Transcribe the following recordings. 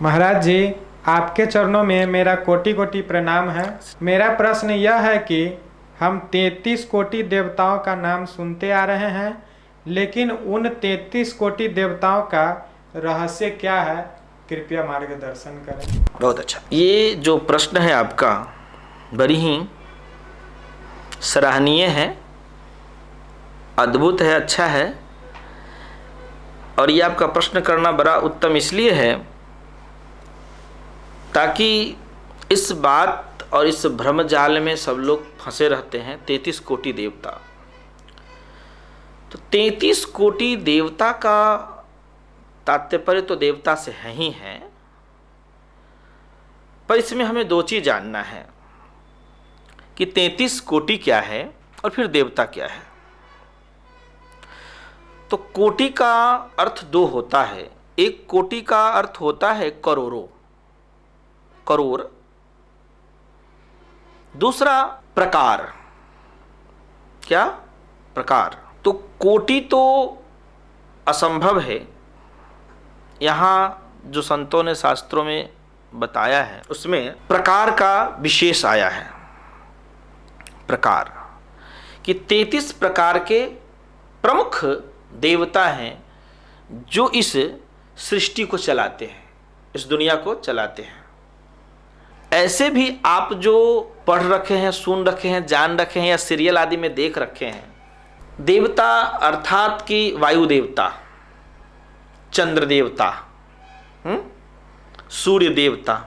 महाराज जी, आपके चरणों में मेरा कोटि कोटि प्रणाम है। मेरा प्रश्न यह है कि हम 33 कोटि देवताओं का नाम सुनते आ रहे हैं, लेकिन उन 33 कोटि देवताओं का रहस्य क्या है? कृपया मार्गदर्शन करें। बहुत अच्छा। ये जो प्रश्न है आपका बड़ी ही सराहनीय है, अद्भुत है, अच्छा है। और ये आपका प्रश्न करना बड़ा उत्तम इसलिए है ताकि इस बात और इस भ्रम जाल में सब लोग फंसे रहते हैं। 33 कोटि देवता, तो 33 कोटि देवता का तात्पर्य तो देवता से है ही है, पर इसमें हमें दो चीज जानना है कि 33 कोटि क्या है और फिर देवता क्या है। तो कोटि का अर्थ दो होता है। एक कोटि का अर्थ होता है करोड़ों, करोड़। दूसरा प्रकार, क्या? प्रकार। तो कोटि तो असंभव है, यहां जो संतों ने शास्त्रों में बताया है उसमें प्रकार का विशेष आया है। प्रकार कि 33 प्रकार के प्रमुख देवता हैं जो इस सृष्टि को चलाते हैं, इस दुनिया को चलाते हैं। ऐसे भी आप जो पढ़ रखे हैं, सुन रखे हैं, जान रखे हैं या सीरियल आदि में देख रखे हैं, देवता अर्थात कि वायु देवता, चंद्र देवता, सूर्य देवता,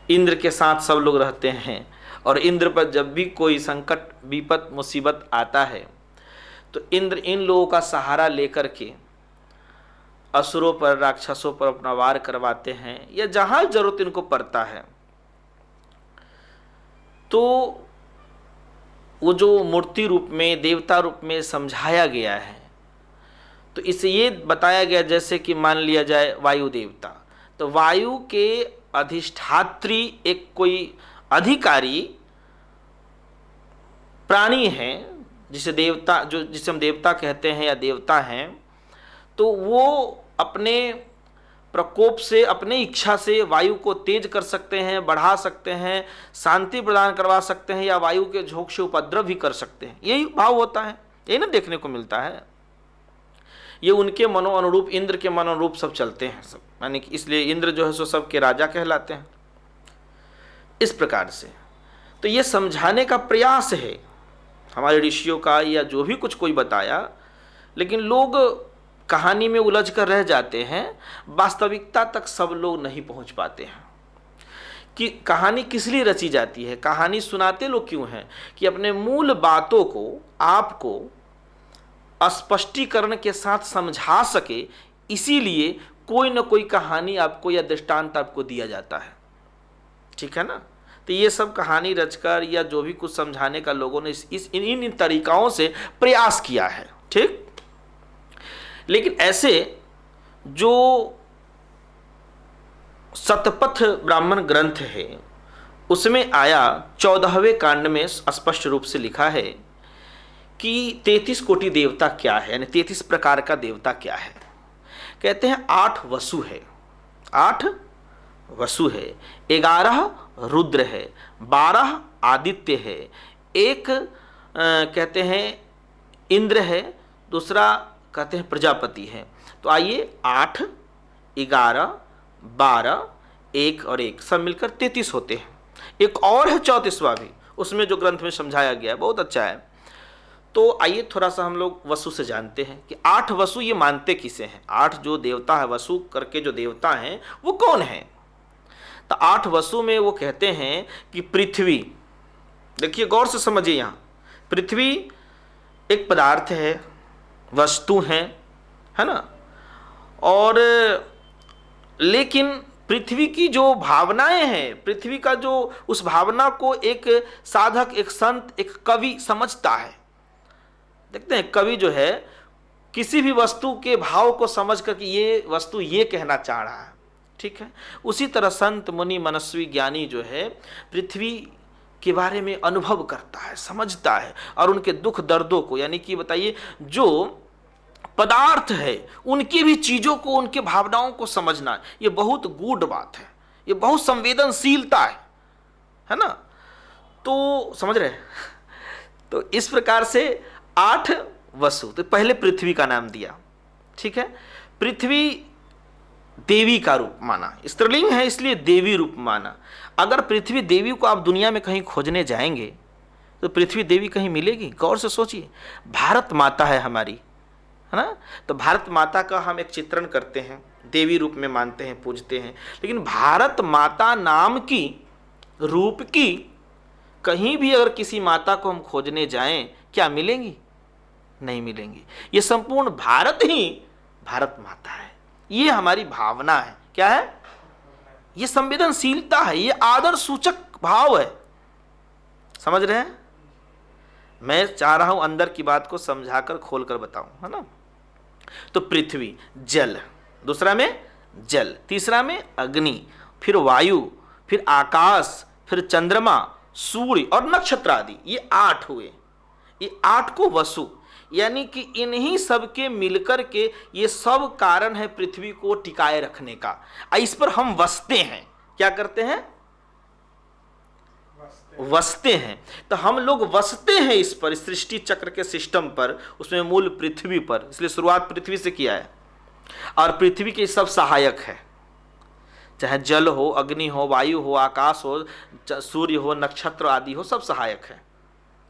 इंद्र के साथ सब लोग रहते हैं। और इंद्र पर जब भी कोई संकट, विपत, मुसीबत आता है तो इंद्र इन लोगों का सहारा लेकर के असुरों पर, राक्षसों पर अपना वार करवाते हैं, या जहां जरूरत इनको पड़ता है। तो वो जो मूर्ति रूप में, देवता रूप में समझाया गया है, तो इसे ये बताया गया जैसे कि मान लिया जाए वायु देवता, तो वायु के अधिष्ठात्री एक कोई अधिकारी प्राणी है जिसे देवता, जो जिसे हम देवता कहते हैं या देवता हैं, तो वो अपने प्रकोप से, अपने इच्छा से वायु को तेज कर सकते हैं, बढ़ा सकते हैं, शांति प्रदान करवा सकते हैं, या वायु के झोंक से उपद्रव भी कर सकते हैं। यही भाव होता है, यही ना देखने को मिलता है। ये उनके मनो अनुरूप, इंद्र के मनो अनुरूप सब चलते हैं सब, यानी कि इसलिए इंद्र जो है सो सबके राजा कहलाते हैं। इस प्रकार से तो ये समझाने का प्रयास है हमारे ऋषियों का, या जो भी कुछ कोई बताया, लेकिन लोग कहानी में उलझ कर रह जाते हैं, वास्तविकता तक सब लोग नहीं पहुंच पाते हैं कि कहानी किस लिए रची जाती है। कहानी सुनाते लोग क्यों हैं? कि अपने मूल बातों को आपको स्पष्टीकरण के साथ समझा सके, इसीलिए कोई न कोई कहानी आपको या दृष्टांत आपको दिया जाता है। ठीक है ना? तो ये सब कहानी रचकर या जो भी कुछ समझाने का लोगों ने इन तरीकाओं से प्रयास किया है। ठीक, लेकिन ऐसे जो शतपथ ब्राह्मण ग्रंथ है उसमें आया 14वें कांड में स्पष्ट रूप से लिखा है कि 33 कोटि देवता क्या है, यानी 33 प्रकार का देवता क्या है। कहते हैं 8 वसु है, 8 वसु है, 11 रुद्र है, 12 आदित्य है, एक कहते हैं इंद्र है, दूसरा कहते हैं प्रजापति है। तो आइए 8, 11, 12, 1 और 1 सब मिलकर 33 होते हैं। एक और है 34वां भी, उसमें जो ग्रंथ में समझाया गया है, बहुत अच्छा है। तो आइए थोड़ा सा हम लोग वसु से जानते हैं कि 8 वसु ये मानते किसे हैं। 8 जो देवता है, वसु करके जो देवता हैं वो कौन है? तो 8 वसु में वो कहते हैं कि पृथ्वी, देखिए गौर से समझिए, यहाँ पृथ्वी एक पदार्थ है, वस्तु है ना, और लेकिन पृथ्वी की जो भावनाएं हैं, पृथ्वी का जो उस भावना को एक साधक, एक संत, एक कवि समझता है। देखते हैं कवि जो है किसी भी वस्तु के भाव को समझ कर कि ये वस्तु ये कहना चाह रहा है। ठीक है, उसी तरह संत, मुनि, मनस्वी, ज्ञानी जो है पृथ्वी के बारे में अनुभव करता है, समझता है, और उनके दुख दर्दों को, यानी कि बताइए जो पदार्थ है, उनकी भी चीजों को, उनके भावनाओं को समझना, ये बहुत गूढ़ बात है, ये बहुत संवेदनशीलता है ना। तो समझ रहे हैं? तो इस प्रकार से 8 वसु। तो पहले पृथ्वी का नाम दिया, ठीक है। पृथ्वी देवी का रूप माना, स्त्रीलिंग है इसलिए देवी रूप माना। अगर पृथ्वी देवी को आप दुनिया में कहीं खोजने जाएंगे तो पृथ्वी देवी कहीं मिलेगी? गौर से सोचिए, भारत माता है हमारी, है ना। तो भारत माता का हम एक चित्रण करते हैं, देवी रूप में मानते हैं, पूजते हैं, लेकिन भारत माता नाम की, रूप की कहीं भी अगर किसी माता को हम खोजने जाएं, क्या मिलेंगी? नहीं मिलेंगी। ये संपूर्ण भारत ही भारत माता है, ये हमारी भावना है। क्या है? ये संवेदनशीलता है, ये आदर सूचक भाव है। समझ रहे हैं? मैं चाह रहा हूं अंदर की बात को समझाकर खोलकर बताऊं, है ना। तो पृथ्वी जल, दूसरा में जल, तीसरा में अग्नि, फिर वायु, फिर आकाश, फिर चंद्रमा, सूर्य और नक्षत्र आदि, ये 8 हुए। ये 8 को वसु, यानी कि इन्हीं सब के मिलकर के ये सब कारण है पृथ्वी को टिकाए रखने का। इस पर हम वसते हैं। क्या करते हैं? वसते हैं। तो हम लोग वसते हैं इस पर, इस सृष्टि चक्र के सिस्टम पर, उसमें मूल पृथ्वी पर, इसलिए शुरुआत पृथ्वी से किया है। और पृथ्वी के सब सहायक है, चाहे जल हो, अग्नि हो, वायु हो, आकाश हो, सूर्य हो, नक्षत्र आदि हो, सब सहायक है।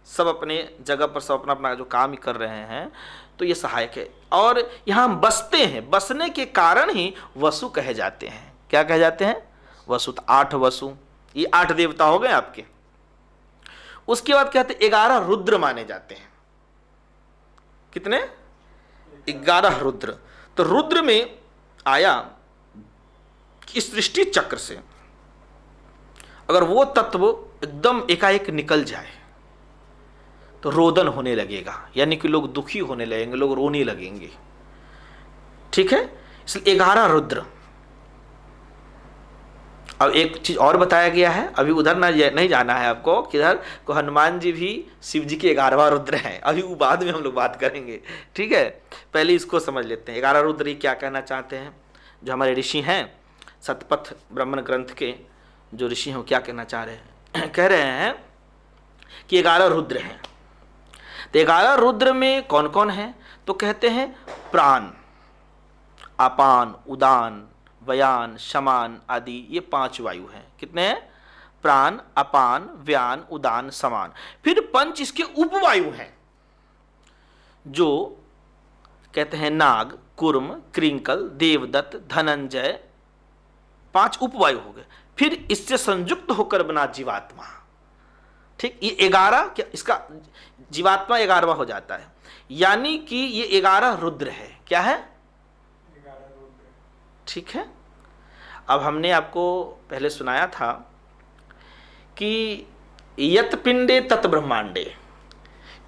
सब अपने जगह पर सब अपना अपना जो काम कर रहे हैं, तो ये सहायक है। और यहाँ हम बसते हैं, बसने के कारण ही वसु कहे जाते हैं। क्या कहे जाते हैं? वसु। 8 वसु, ये 8 देवता हो गए आपके। उसके बाद कहते हैं 11 रुद्र माने जाते हैं। कितने? 11 रुद्र। तो रुद्र में आया कि सृष्टि चक्र से अगर वो तत्व एकदम एकाएक निकल जाए तो रोदन होने लगेगा, यानी कि लोग दुखी होने लगेंगे, लोग रोने लगेंगे, ठीक है। इसलिए 11 रुद्र। अब एक चीज और बताया गया है, अभी उधर नहीं जाना है आपको, किधर को हनुमान जी भी शिव जी के 11वां रुद्र हैं। अभी वो बाद में हम लोग बात करेंगे, ठीक है। पहले इसको समझ लेते हैं 11 रुद्र क्या कहना चाहते हैं। जो हमारे ऋषि हैं, शतपथ ब्राह्मण ग्रंथ के जो ऋषि हैं, वो क्या कहना चाह रहे हैं? कह रहे हैं कि 11 रुद्र हैं। तो 11 रुद्र में कौन कौन है? तो कहते हैं प्राण, अपान, उदान, व्यान, समान आदि, ये 5 वायु हैं। कितने हैं? प्राण, अपान, व्यान, उदान, समान। फिर 5 इसके उपवायु हैं, जो कहते हैं नाग, कुर्म, कृंकल, देवदत्त, धनंजय, 5 उपवायु हो गए। फिर इससे संयुक्त होकर बना जीवात्मा, ठीक। ये 11 क्या, इसका जीवात्मा 11वां हो जाता है, यानी कि ये 11 रुद्र है। क्या है? 11 रुद्र, ठीक है। अब हमने आपको पहले सुनाया था कि यत पिंडे तत् ब्रह्मांडे,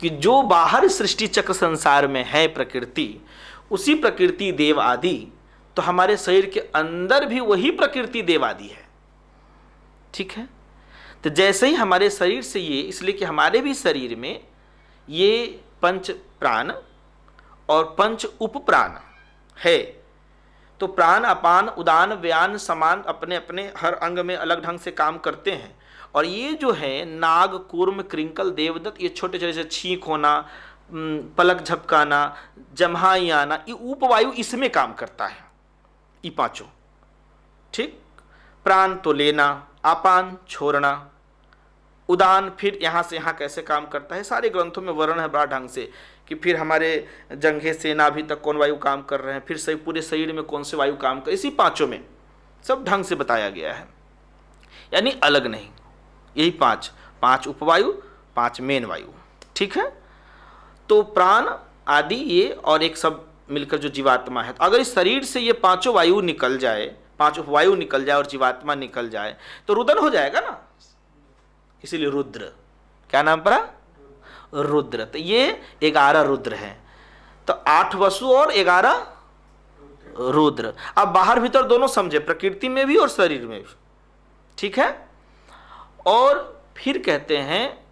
कि जो बाहर सृष्टि चक्र संसार में है प्रकृति, उसी प्रकृति देव आदि, तो हमारे शरीर के अंदर भी वही प्रकृति देव आदि है, ठीक है। तो जैसे ही हमारे शरीर से ये, इसलिए कि हमारे भी शरीर में ये 5 प्राण और 5 उपप्राण है। तो प्राण, अपान, उदान, व्यान, समान अपने अपने हर अंग में अलग ढंग से काम करते हैं। और ये जो है नाग, कूर्म, कृंकल, देवदत्त, ये छोटे छोटे से छींक होना, पलक झपकाना, जम्हाई आना, ये उपवायु इसमें काम करता है, ये 5, ठीक। प्राण तो लेना, अपान छोड़ना, उदान फिर यहाँ से यहाँ कैसे काम करता है, सारे ग्रंथों में वर्णन है बड़ा ढंग से, कि फिर हमारे जंघे से नाभि तक कौन वायु काम कर रहे हैं, फिर सही पूरे शरीर में कौन से वायु काम कर, इसी 5 में सब ढंग से बताया गया है, यानी अलग नहीं। यही 5 उपवायु, 5 मेन वायु, ठीक है। तो प्राण आदि ये और एक सब मिलकर जो जीवात्मा है, तो अगर इस शरीर से ये 5 वायु निकल जाए, 5 उपवायु निकल जाए और जीवात्मा निकल जाए, तो रुदन हो जाएगा ना, इसीलिए रुद्र। क्या नाम पड़ा? रुद्र। तो ये 11 रुद्र हैं। तो 8 वसु और 11 रुद्र। अब बाहर भीतर दोनों समझे, प्रकृति में भी और शरीर में भी, ठीक है। और फिर कहते हैं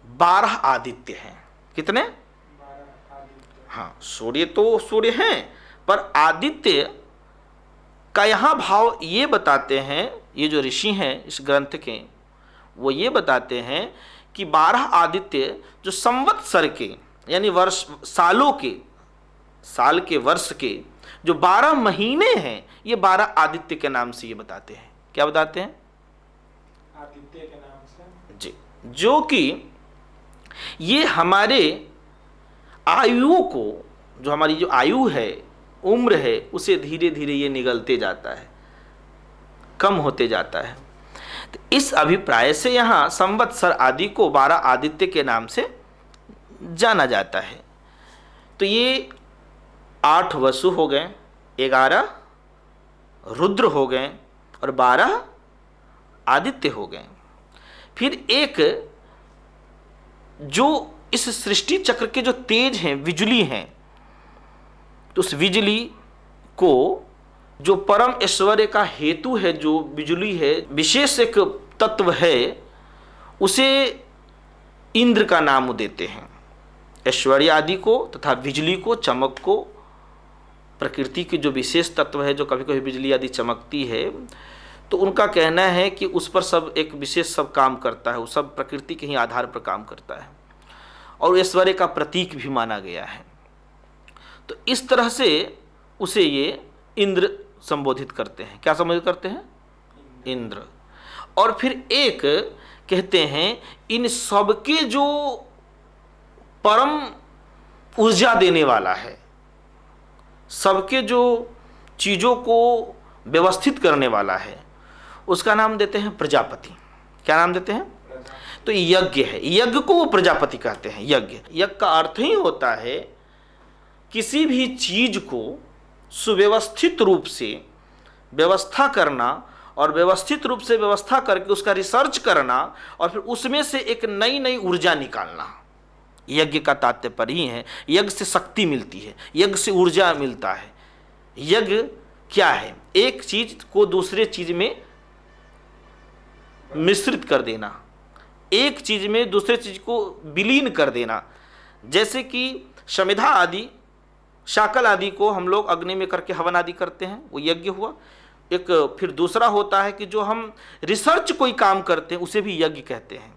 12 आदित्य हैं। कितने? हाँ, सूर्य तो सूर्य हैं, पर आदित्य का यहाँ भाव ये बताते हैं, ये जो ऋषि हैं इस ग्रंथ के, वो ये बताते हैं कि 12 आदित्य जो संवत्सर के यानी वर्ष, सालों के, साल के, वर्ष के जो 12 महीने हैं, ये 12 आदित्य के नाम से ये बताते हैं। क्या बताते हैं? आदित्य के नाम से जी। जो कि ये हमारे आयु को, जो हमारी जो आयु है, उम्र है, उसे धीरे धीरे ये निगलते जाता है, कम होते जाता है। तो इस अभिप्राय से यहाँ संवत्सर आदि को 12 आदित्य के नाम से जाना जाता है। तो ये 8 वसु हो गए, 11 रुद्र हो गए और 12 आदित्य हो गए। फिर एक जो इस सृष्टि चक्र के जो तेज हैं, बिजली हैं, तो उस बिजली को, जो परम ऐश्वर्य का हेतु है, जो बिजली है, विशेष एक तत्व है, उसे इंद्र का नाम देते हैं। ऐश्वर्य आदि को तथा बिजली को, चमक को, प्रकृति के जो विशेष तत्व है, जो कभी कभी बिजली आदि चमकती है, तो उनका कहना है कि उस पर सब एक विशेष सब काम करता है, वो सब प्रकृति के ही आधार पर काम करता है और ऐश्वर्य का प्रतीक भी माना गया है। तो इस तरह से उसे ये इंद्र संबोधित करते हैं। क्या संबोधित करते हैं? इंद्र। और फिर एक कहते हैं इन सबके जो परम ऊर्जा देने वाला है, सबके जो चीज़ों को व्यवस्थित करने वाला है, उसका नाम देते हैं प्रजापति। क्या नाम देते हैं? तो यज्ञ है, यज्ञ को वो प्रजापति कहते हैं। यज्ञ, यज्ञ का अर्थ ही होता है किसी भी चीज को सुव्यवस्थित रूप से व्यवस्था करना और व्यवस्थित रूप से व्यवस्था करके उसका रिसर्च करना और फिर उसमें से एक नई नई ऊर्जा निकालना। यज्ञ का तात्पर्य ही है, यज्ञ से शक्ति मिलती है, यज्ञ से ऊर्जा मिलता है। यज्ञ क्या है? एक चीज को दूसरे चीज में मिश्रित कर देना, एक चीज में दूसरे चीज को विलीन कर देना। जैसे कि समिधा आदि, शाकल आदि को हम लोग अग्नि में करके हवन आदि करते हैं, वो यज्ञ हुआ। एक फिर दूसरा होता है कि जो हम रिसर्च कोई काम करते हैं, उसे भी यज्ञ कहते हैं।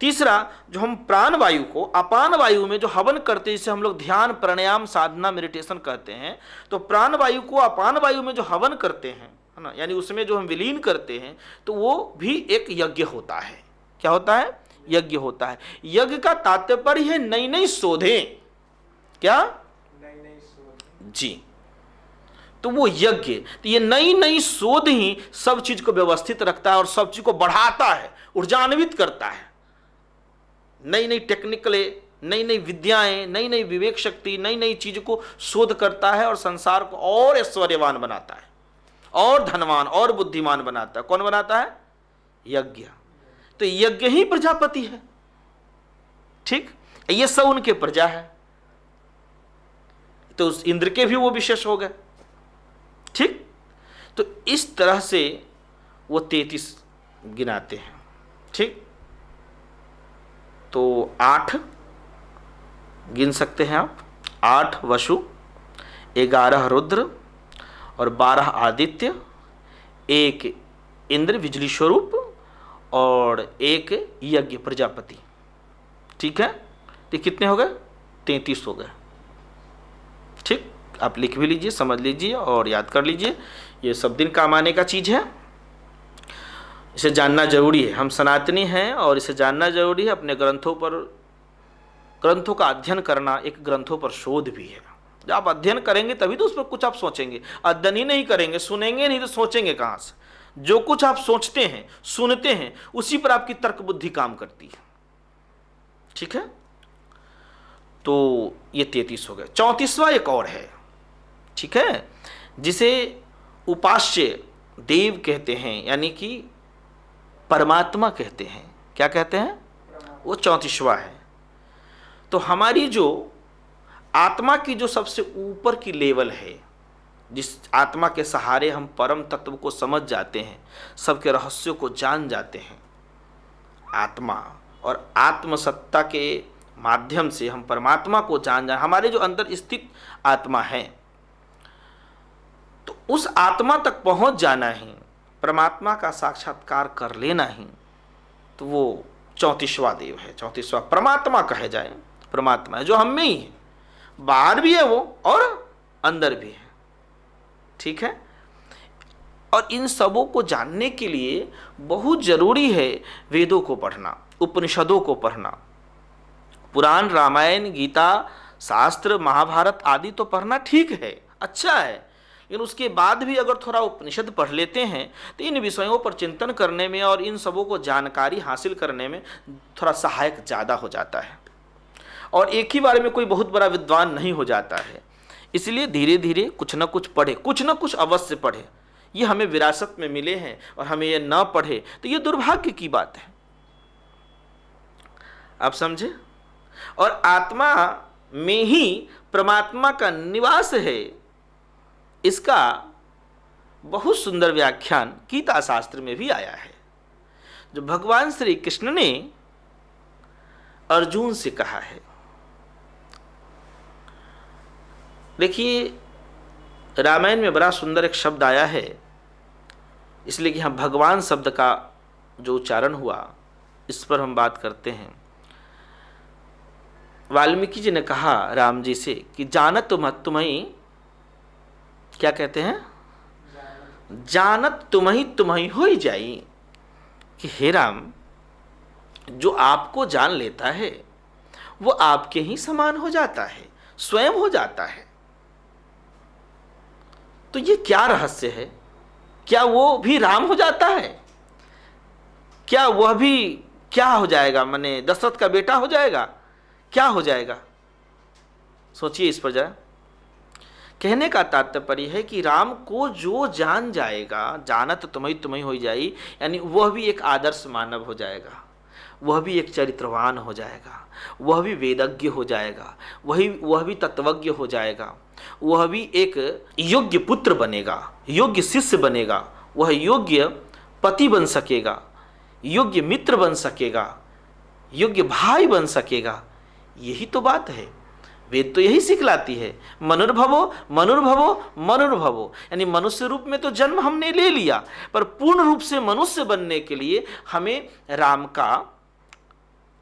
तीसरा, जो हम प्राण वायु को अपान वायु में जो हवन करते हैं, जिसे हम लोग ध्यान, प्राणायाम, साधना, मेडिटेशन कहते हैं, तो प्राण वायु को अपान वायु में जो हवन करते हैं, है ना, यानी उसमें जो हम विलीन करते हैं, तो वो भी एक यज्ञ होता है। क्या होता है? यज्ञ होता है। यज्ञ का तात्पर्य है नई नई शोधें। क्या? नई नई शोध। जी। तो वो यज्ञ, तो ये नई नई शोध ही सब चीज को व्यवस्थित रखता है और सब चीज को बढ़ाता है, ऊर्जान्वित करता है। नई नई टेक्निकलें, नई नई विद्याएं, नई नई विवेक शक्ति, नई नई चीज को शोध करता है और संसार को और ऐश्वर्यवान बनाता है, और धनवान और बुद्धिमान बनाता है। कौन बनाता है? यज्ञ। तो यज्ञ ही प्रजापति है। ठीक, ये सब उनके प्रजा है, तो उस इंद्र के भी वो विशेष हो गए। ठीक, तो इस तरह से वो 33 गिनाते हैं। ठीक, तो 8 गिन सकते हैं आप। 8 वसु, 11 रुद्र और 12 आदित्य, 1 इंद्र बिजली स्वरूप और 1 यज्ञ प्रजापति। ठीक है, तो कितने हो गए? 33 हो गए। ठीक, आप लिख भी लीजिए, समझ लीजिए और याद कर लीजिए। ये सब दिन काम आने का चीज़ है, इसे जानना जरूरी है। हम सनातनी हैं और इसे जानना जरूरी है। अपने ग्रंथों पर, ग्रंथों का अध्ययन करना एक ग्रंथों पर शोध भी है। जब आप अध्ययन करेंगे तभी तो उस पर कुछ आप सोचेंगे। अध्ययन ही नहीं करेंगे, सुनेंगे नहीं, तो सोचेंगे कहाँ से? जो कुछ आप सोचते हैं, सुनते हैं, उसी पर आपकी तर्क बुद्धि काम करती है। ठीक है, तो ये 33 हो गए। 34वां एक और है, ठीक है, जिसे उपास्य देव कहते हैं, यानी कि परमात्मा कहते हैं। क्या कहते हैं? वो 34वां है। तो हमारी जो आत्मा की जो सबसे ऊपर की लेवल है, जिस आत्मा के सहारे हम परम तत्व को समझ जाते हैं, सबके रहस्यों को जान जाते हैं, आत्मा और आत्मसत्ता के माध्यम से हम परमात्मा को जान जाए, हमारे जो अंदर स्थित आत्मा है, तो उस आत्मा तक पहुंच जाना ही, परमात्मा का साक्षात्कार कर लेना ही, तो वो 34वां देव है। 34वां परमात्मा कहे जाए, परमात्मा है जो हम में ही है, बाहर भी है वो और अंदर भी है। ठीक है। और इन सबों को जानने के लिए बहुत जरूरी है वेदों को पढ़ना, उपनिषदों को पढ़ना। पुराण, रामायण, गीता, शास्त्र, महाभारत आदि तो पढ़ना ठीक है, अच्छा है, लेकिन उसके बाद भी अगर थोड़ा उपनिषद पढ़ लेते हैं तो इन विषयों पर चिंतन करने में और इन सबों को जानकारी हासिल करने में थोड़ा सहायक ज़्यादा हो जाता है। और एक ही बार में कोई बहुत बड़ा विद्वान नहीं हो जाता है, इसलिए धीरे धीरे कुछ न कुछ पढ़े, कुछ न कुछ अवश्य पढ़े। ये हमें विरासत में मिले हैं और हमें ये न पढ़े तो ये दुर्भाग्य की बात है। आप समझे। और आत्मा में ही परमात्मा का निवास है, इसका बहुत सुंदर व्याख्यान गीता शास्त्र में भी आया है, जो भगवान श्री कृष्ण ने अर्जुन से कहा है। देखिए, रामायण में बड़ा सुंदर एक शब्द आया है, इसलिए कि यहाँ भगवान शब्द का जो उच्चारण हुआ इस पर हम बात करते हैं। वाल्मीकि जी ने कहा राम जी से कि जानत तुम्हीं, क्या कहते हैं, जानत तुम्हीं हो ही जाई, कि हे राम, जो आपको जान लेता है वो आपके ही समान हो जाता है, स्वयं हो जाता है। तो ये क्या रहस्य है? क्या वो भी राम हो जाता है? क्या वह भी क्या हो जाएगा, माने दशरथ का बेटा हो जाएगा? क्या हो जाएगा? सोचिए इस पर जरा। कहने का तात्पर्य है कि राम को जो जान जाएगा, जानत तुम्हीं हो जाई, यानी वह भी एक आदर्श मानव हो जाएगा, वह भी एक चरित्रवान हो जाएगा, वह भी वेदज्ञ हो जाएगा, वह भी तत्वज्ञ हो जाएगा, वह भी एक योग्य पुत्र बनेगा, योग्य शिष्य बनेगा, वह योग्य पति बन सकेगा, योग्य मित्र बन सकेगा, योग्य भाई बन सकेगा। यही तो बात है, वेद तो यही सिखलाती है, मनुर्भवो मनुर्भवो मनुर्भवो, यानी मनुष्य रूप में तो जन्म हमने ले लिया, पर पूर्ण रूप से मनुष्य बनने के लिए हमें राम का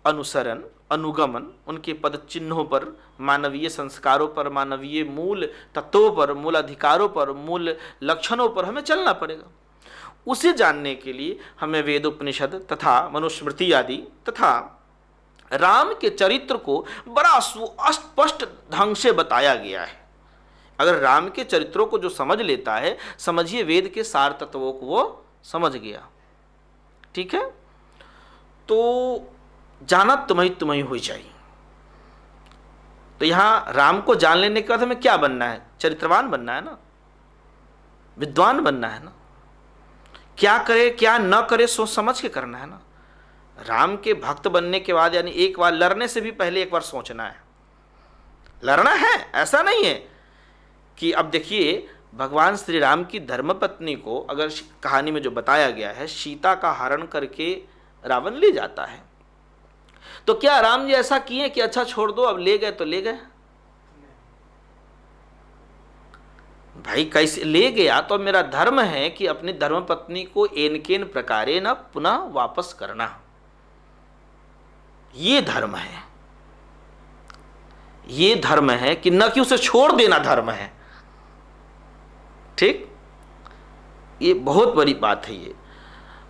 अनुसरण, अनुगमन, उनके पद चिन्हों पर, मानवीय संस्कारों पर, मानवीय मूल तत्वों पर, मूल अधिकारों पर, मूल लक्षणों पर हमें चलना पड़ेगा। उसे जानने के लिए हमें वेद, उपनिषद तथा मनुस्मृति आदि तथा राम के चरित्र को बड़ा सुस्पष्ट ढंग से बताया गया है। अगर राम के चरित्रों को जो समझ लेता है, समझिए वेद के सार तत्वों को वो समझ गया। ठीक है। तो जानत तुम्हीं हो जाई, तो यहां राम को जान लेने के बाद हमें क्या बनना है? चरित्रवान बनना है ना, विद्वान बनना है ना, क्या करे क्या न करे सोच समझ के करना है ना। राम के भक्त बनने के बाद, यानी एक बार लड़ने से भी पहले एक बार सोचना है, लड़ना है। ऐसा नहीं है कि अब देखिए, भगवान श्री राम की धर्मपत्नी को अगर कहानी में जो बताया गया है, सीता का हरण करके रावण ले जाता है, तो क्या राम जी ऐसा किए कि अच्छा छोड़ दो, अब ले गए तो ले गए? भाई कैसे ले गया, तो मेरा धर्म है कि अपनी धर्मपत्नी को एनकेन प्रकारे न पुनः वापस करना, ये धर्म है। ये धर्म है कि न कि उसे छोड़ देना धर्म है। ठीक, ये बहुत बड़ी बात है ये।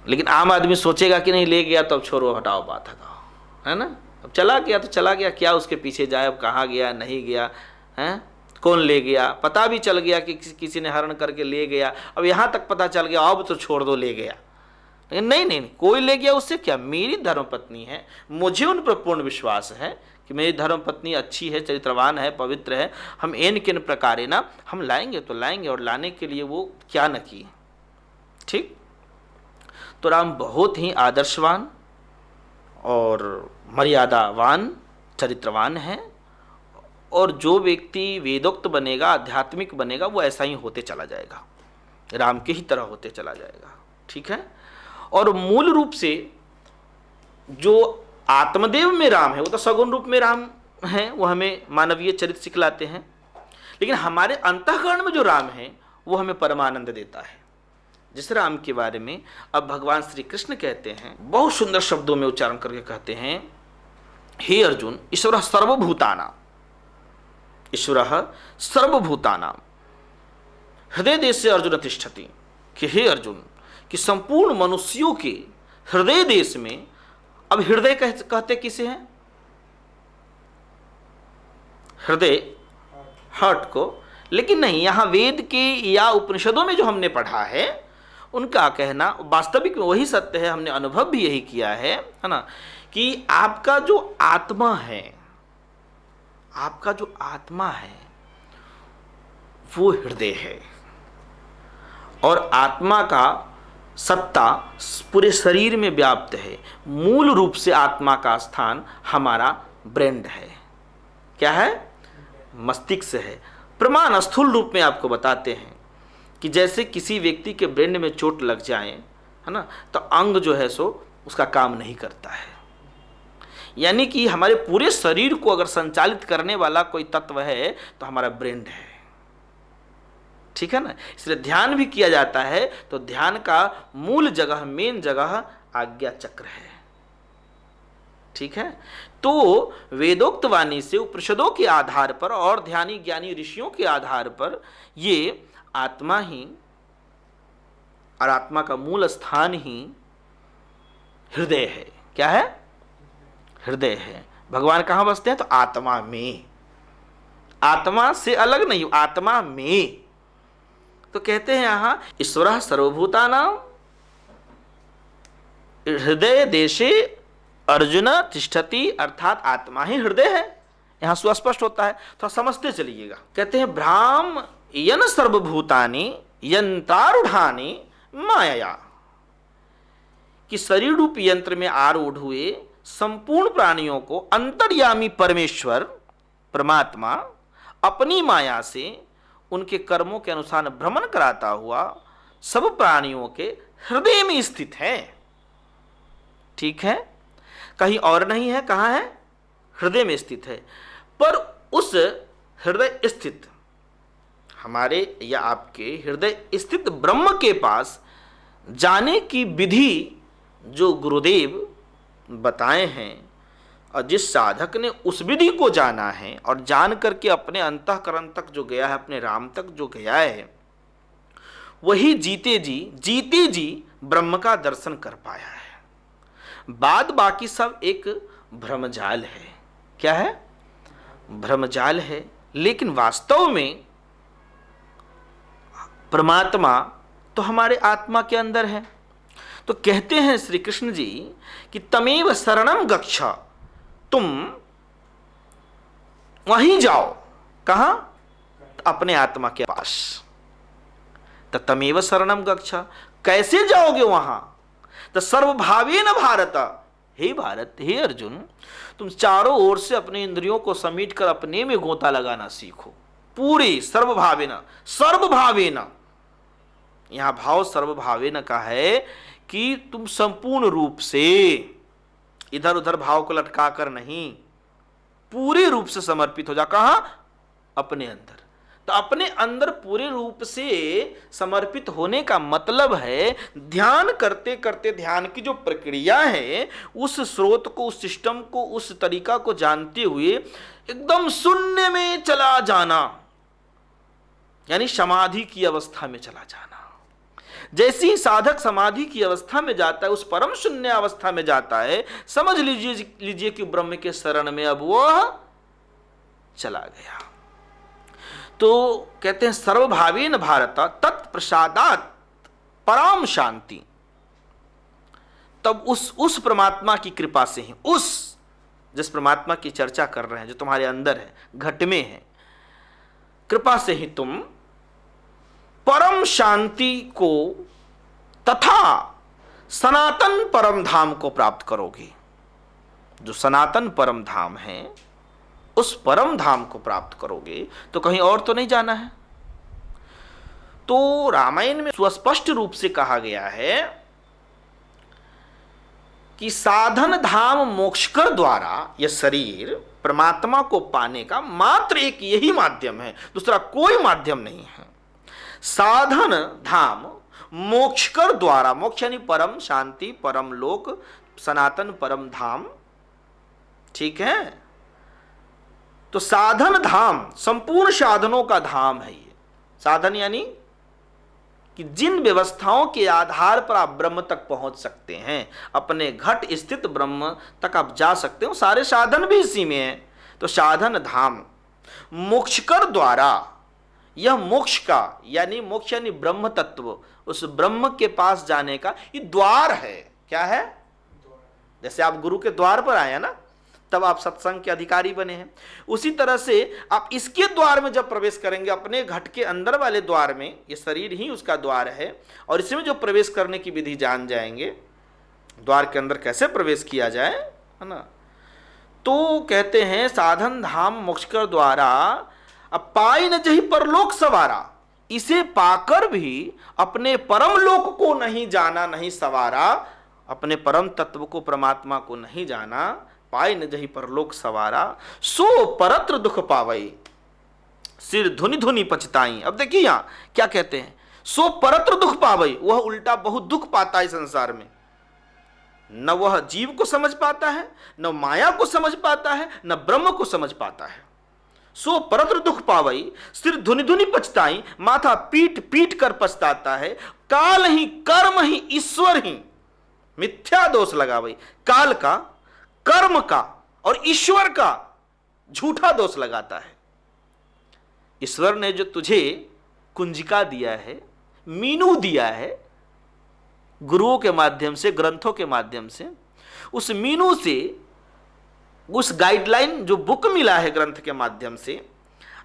लेकिन आम आदमी सोचेगा कि नहीं ले गया तो अब छोड़ो, हटाओ, बात हटाओ, है ना। अब चला गया तो चला गया, क्या उसके पीछे जाए, अब कहाँ गया नहीं गया, हैं, कौन ले गया, पता भी चल गया कि किसी ने हरण करके ले गया, अब यहाँ तक पता चल गया, अब तो छोड़ दो, ले गया। लेकिन नहीं, कोई ले गया, उससे क्या, मेरी धर्मपत्नी है, मुझे उन पर पूर्ण विश्वास है कि मेरी धर्मपत्नी अच्छी है, चरित्रवान है, पवित्र है, हम एन किन प्रकारे ना हम लाएंगे तो लाएंगे, और लाने के लिए वो क्या न किए। ठीक। तो राम बहुत ही आदर्शवान और मर्यादावान, चरित्रवान है, और जो व्यक्ति वेदोक्त बनेगा, आध्यात्मिक बनेगा, वो ऐसा ही होते चला जाएगा, राम के ही तरह होते चला जाएगा। ठीक है। और मूल रूप से जो आत्मदेव में राम है, वो तो सगुण रूप में राम है, वो हमें मानवीय चरित्र सिखलाते हैं। लेकिन हमारे अंतःकरण में जो राम है वो हमें परमानंद देता है। जिस राम के बारे में अब भगवान श्री कृष्ण कहते हैं, बहुत सुंदर शब्दों में उच्चारण करके कहते हैं, हे अर्जुन ईश्वर सर्वभूतानां, ईश्वर सर्वभूतानां हृदय देश से अर्जुन तिष्ठति, कि हे अर्जुन कि संपूर्ण मनुष्यों के हृदय देश में, अब हृदय कहते किसे हैं? हृदय हार्ट को, लेकिन नहीं, यहां वेद के या उपनिषदों में जो हमने पढ़ा है उनका कहना वास्तविक में वही सत्य है, हमने अनुभव भी यही किया है ना, कि आपका जो आत्मा है, आपका जो आत्मा है वो हृदय है, और आत्मा का सत्ता पूरे शरीर में व्याप्त है। मूल रूप से आत्मा का स्थान हमारा ब्रेन है। क्या है? मस्तिष्क है। प्रमाण स्थूल रूप में आपको बताते हैं कि जैसे किसी व्यक्ति के ब्रेन में चोट लग जाए, है ना, तो अंग जो है सो उसका काम नहीं करता है। यानी कि हमारे पूरे शरीर को अगर संचालित करने वाला कोई तत्व है तो हमारा ब्रेन है। ठीक है ना? इसलिए ध्यान भी किया जाता है तो ध्यान का मूल जगह, मेन जगह आज्ञा चक्र है। ठीक है? तो वेदोक्त वाणी से, उपनिषदों के आधार पर और ध्यानी ज्ञानी ऋषियों के आधार पर ये आत्मा ही और आत्मा का मूल स्थान ही हृदय है। क्या है? हृदय है। भगवान कहाँ बसते हैं? तो आत्मा में। आत्मा से अलग नहीं, आत्मा में। तो कहते हैं यहां ईश्वरः सर्वभूतानां हृदय देशे अर्जुन तिष्ठति, अर्थात आत्मा ही हृदय है। यहां सुस्पष्ट होता है, तो समझते चलिएगा। कहते हैं भ्राम यन सर्वभूतानि यंत्रारूढ़ानि माया, कि शरीर रूप यंत्र में आरूढ़ हुए संपूर्ण प्राणियों को अंतर्यामी परमेश्वर परमात्मा अपनी माया से उनके कर्मों के अनुसार भ्रमण कराता हुआ सब प्राणियों के हृदय में स्थित है। ठीक है? कहीं और नहीं है। कहाँ है? हृदय में स्थित है। पर उस हृदय स्थित हमारे या आपके हृदय स्थित ब्रह्म के पास जाने की विधि जो गुरुदेव बताए हैं, और जिस साधक ने उस विधि को जाना है और जान करके अपने अंतःकरण तक जो गया है, अपने राम तक जो गया है, वही जीते जी ब्रह्म का दर्शन कर पाया है। बाद बाकी सब एक भ्रमजाल है। क्या है? भ्रमजाल है। लेकिन वास्तव में परमात्मा तो हमारे आत्मा के अंदर है। तो कहते हैं श्री कृष्ण जी कि तमेव शरणम गच्छ, तुम वहीं जाओ। कहां? अपने आत्मा के पास। तो तमेव शरणम गच्छ, कैसे जाओगे वहां? तो सर्वभावेन भारत, हे भारत, हे अर्जुन, तुम चारों ओर से अपने इंद्रियों को समेट कर अपने में गोता लगाना सीखो। पूरी सर्वभावेन, सर्वभावेन, यहां भाव सर्वभावेन का है कि तुम संपूर्ण रूप से, इधर उधर भाव को लटका कर नहीं, पूरे रूप से समर्पित हो जा। कहां? अपने अंदर। तो अपने अंदर पूरे रूप से समर्पित होने का मतलब है ध्यान करते करते ध्यान की जो प्रक्रिया है, उस स्रोत को, उस सिस्टम को, उस तरीका को जानते हुए एकदम शून्य में चला जाना, यानी समाधि की अवस्था में चला जाना। जैसे ही साधक समाधि की अवस्था में जाता है, उस परम शून्य अवस्था में जाता है, समझ लीजिए कि ब्रह्म के शरण में अब वह चला गया। तो कहते हैं सर्वभावेन भारत तत्प्रसादात पराम शांति। तब उस परमात्मा की कृपा से ही, उस जिस परमात्मा की चर्चा कर रहे हैं, जो तुम्हारे अंदर है, घट में है, कृपा से ही तुम परम शांति को तथा सनातन परम धाम को प्राप्त करोगे। जो सनातन परम धाम है, उस परम धाम को प्राप्त करोगे। तो कहीं और तो नहीं जाना है। तो रामायण में सुस्पष्ट रूप से कहा गया है कि साधन धाम मोक्षकर द्वारा यह शरीर परमात्मा को पाने का मात्र एक यही माध्यम है, दूसरा कोई माध्यम नहीं है। साधन धाम मोक्षकर द्वारा, मोक्ष यानी परम शांति, परम लोक, सनातन परम धाम, ठीक है। तो साधन धाम संपूर्ण साधनों का धाम है। ये साधन यानी कि जिन व्यवस्थाओं के आधार पर आप ब्रह्म तक पहुंच सकते हैं, अपने घट स्थित ब्रह्म तक आप जा सकते हो, सारे साधन भी इसी में है। तो साधन धाम मोक्षकर द्वारा, यह मोक्ष का यानी मोक्ष यानी ब्रह्म तत्व, उस ब्रह्म के पास जाने का ये द्वार है। क्या है? जैसे आप गुरु के द्वार पर आए ना, तब आप सत्संग के अधिकारी बने हैं, उसी तरह से आप इसके द्वार में जब प्रवेश करेंगे, अपने घट के अंदर वाले द्वार में, ये शरीर ही उसका द्वार है, और इसमें जो प्रवेश करने की विधि जान जाएंगे, द्वार के अंदर कैसे प्रवेश किया जाए, है ना। तो कहते हैं साधन धाम मोक्षकर द्वारा अब पाई न जही परलोक सवारा, इसे पाकर भी अपने परम लोक को नहीं जाना, नहीं सवारा, अपने परम तत्व को, परमात्मा को नहीं जाना, पाई न जही परलोक सवारा, सो परत्र दुख पावई, सिर धुनि धुनि पछताई। अब देखिए यहां क्या कहते हैं, सो परत्र दुख पावई, वह उल्टा बहुत दुख पाता है संसार में। न वह जीव को समझ पाता है, न माया को समझ पाता है, न ब्रह्म को समझ पाता है। सो परत्र दुख पावई, सिर धुनि धुनि पछताई, माथा पीट पीट कर पछताता है। काल ही कर्म ही ईश्वर ही मिथ्या दोष लगावई, काल का, कर्म का और ईश्वर का झूठा दोष लगाता है। ईश्वर ने जो तुझे कुंजिका दिया है, मीनू दिया है, गुरुओं के माध्यम से, ग्रंथों के माध्यम से, उस मीनू से, उस गाइडलाइन जो बुक मिला है ग्रंथ के माध्यम से,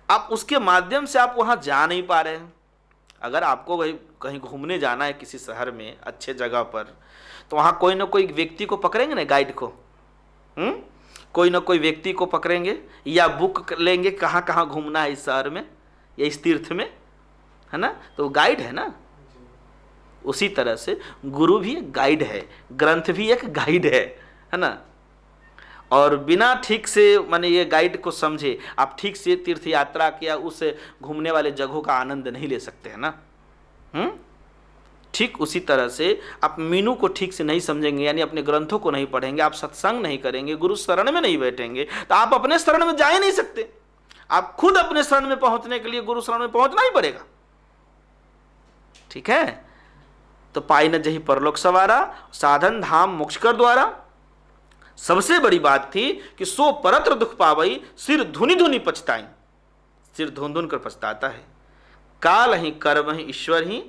आप उसके माध्यम से आप वहां जा नहीं पा रहे हैं। अगर आपको कहीं घूमने जाना है किसी शहर में अच्छे जगह पर, तो वहां कोई ना कोई व्यक्ति को पकड़ेंगे ना, गाइड को, कोई ना कोई व्यक्ति को पकड़ेंगे या बुक लेंगे कहाँ कहाँ घूमना है इस शहर में या इस तीर्थ में, है ना। तो गाइड है ना। उसी तरह से गुरु भी एक गाइड है, ग्रंथ भी एक गाइड है ना। और बिना ठीक से माने ये गाइड को समझे आप ठीक से तीर्थ यात्रा किया उस घूमने वाले जगहों का आनंद नहीं ले सकते हैं ना। ठीक उसी तरह से आप मीनू को ठीक से नहीं समझेंगे, यानी अपने ग्रंथों को नहीं पढ़ेंगे, आप सत्संग नहीं करेंगे, गुरु शरण में नहीं बैठेंगे, तो आप अपने शरण में जा ही नहीं सकते। आप खुद अपने शरण में पहुंचने के लिए गुरु शरण में पहुंचना ही पड़ेगा। ठीक है। तो पाई न जही परलोक सवारा, साधन धाम मोक्षकर द्वारा। सबसे बड़ी बात थी कि सो परत्र दुख पावई, सिर धुनि धुनि पछताई, सिर धुन धुन कर पछताता है। काल ही कर्म ही ईश्वर ही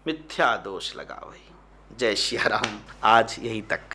मिथ्या दोष लगावई। जय श्री राम। आज यही तक।